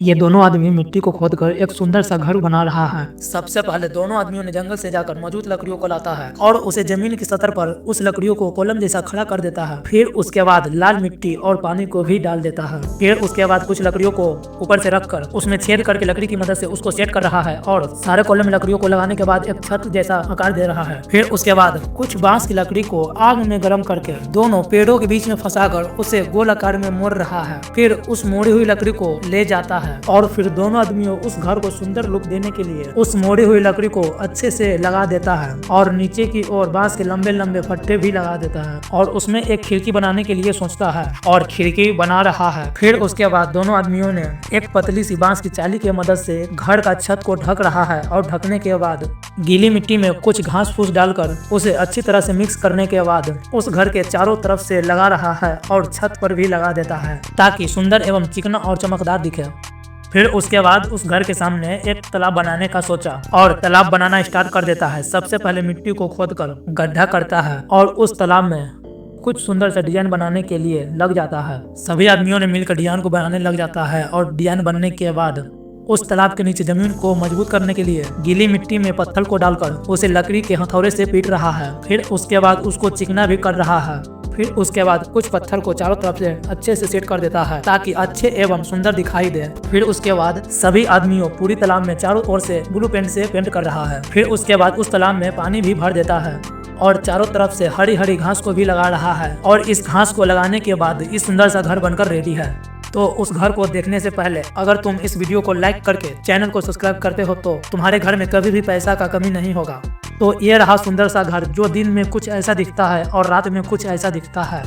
ये दोनों आदमी मिट्टी को खोदकर एक सुंदर सा घर बना रहा है। सबसे पहले दोनों आदमियों ने जंगल से जाकर मौजूद लकड़ियों को लाता है और उसे जमीन की सतह पर उस लकड़ियों को कॉलम जैसा खड़ा कर देता है। फिर उसके बाद लाल मिट्टी और पानी को भी डाल देता है। फिर उसके बाद कुछ लकड़ियों को ऊपर से रखकर उसमें छेद करके लकड़ी की मदद से उसको सेट कर रहा है और सारे कॉलम में लकड़ियों को लगाने के बाद एक छत जैसा आकार दे रहा है। फिर उसके बाद कुछ बांस की लकड़ी को आग में गर्म करके दोनों पेड़ों के बीच में फंसाकर उसे गोल आकार में मोड़ रहा है। फिर उस मोड़ी हुई लकड़ी को ले जाता है और फिर दोनों आदमियों उस घर को सुंदर लुक देने के लिए उस मोड़ी हुई लकड़ी को अच्छे से लगा देता है और नीचे की ओर बांस के लंबे लंबे फट्टे भी लगा देता है और उसमें एक खिड़की बनाने के लिए सोचता है और खिड़की बना रहा है। फिर उसके बाद दोनों आदमियों ने एक पतली सी बांस की चाली की मदद से घर का छत को ढक रहा है और ढकने के बाद गीली मिट्टी में कुछ घास फूस डालकर उसे अच्छी तरह से मिक्स करने के बाद उस घर के चारों तरफ से लगा रहा है और छत पर भी लगा देता है ताकि सुंदर एवं चिकना और चमकदार दिखे। फिर उसके बाद उस घर के सामने एक तालाब बनाने का सोचा और तालाब बनाना स्टार्ट कर देता है। सबसे पहले मिट्टी को खोदकर गड्ढा करता है और उस तालाब में कुछ सुंदर सा डिजाइन बनाने के लिए लग जाता है। सभी आदमियों ने मिलकर डिजाइन को बनाने लग जाता है और डिजाइन बनने के बाद उस तालाब के नीचे जमीन को मजबूत करने के लिए गीली मिट्टी में पत्थर को डालकर उसे लकड़ी के हथौड़े से पीट रहा है। फिर उसके बाद उसको चिकना भी कर रहा है। फिर उसके बाद कुछ पत्थर को चारों तरफ से अच्छे से सेट कर देता है ताकि अच्छे एवं सुंदर दिखाई दे। फिर उसके बाद सभी आदमियों पूरी तालाब में चारों ओर से ब्लू पेंट से पेंट कर रहा है। फिर उसके बाद उस तालाब में पानी भी भर देता है और चारों तरफ से हरी हरी घास को भी लगा रहा है और इस घास को लगाने के बाद इस सुंदर सा घर बनकर रेडी है। तो उस घर को देखने से पहले अगर तुम इस वीडियो को लाइक करके चैनल को सब्सक्राइब करते हो तो तुम्हारे घर में कभी भी पैसा का कमी नहीं होगा। तो ये रहा सुंदर सा घर जो दिन में कुछ ऐसा दिखता है और रात में कुछ ऐसा दिखता है।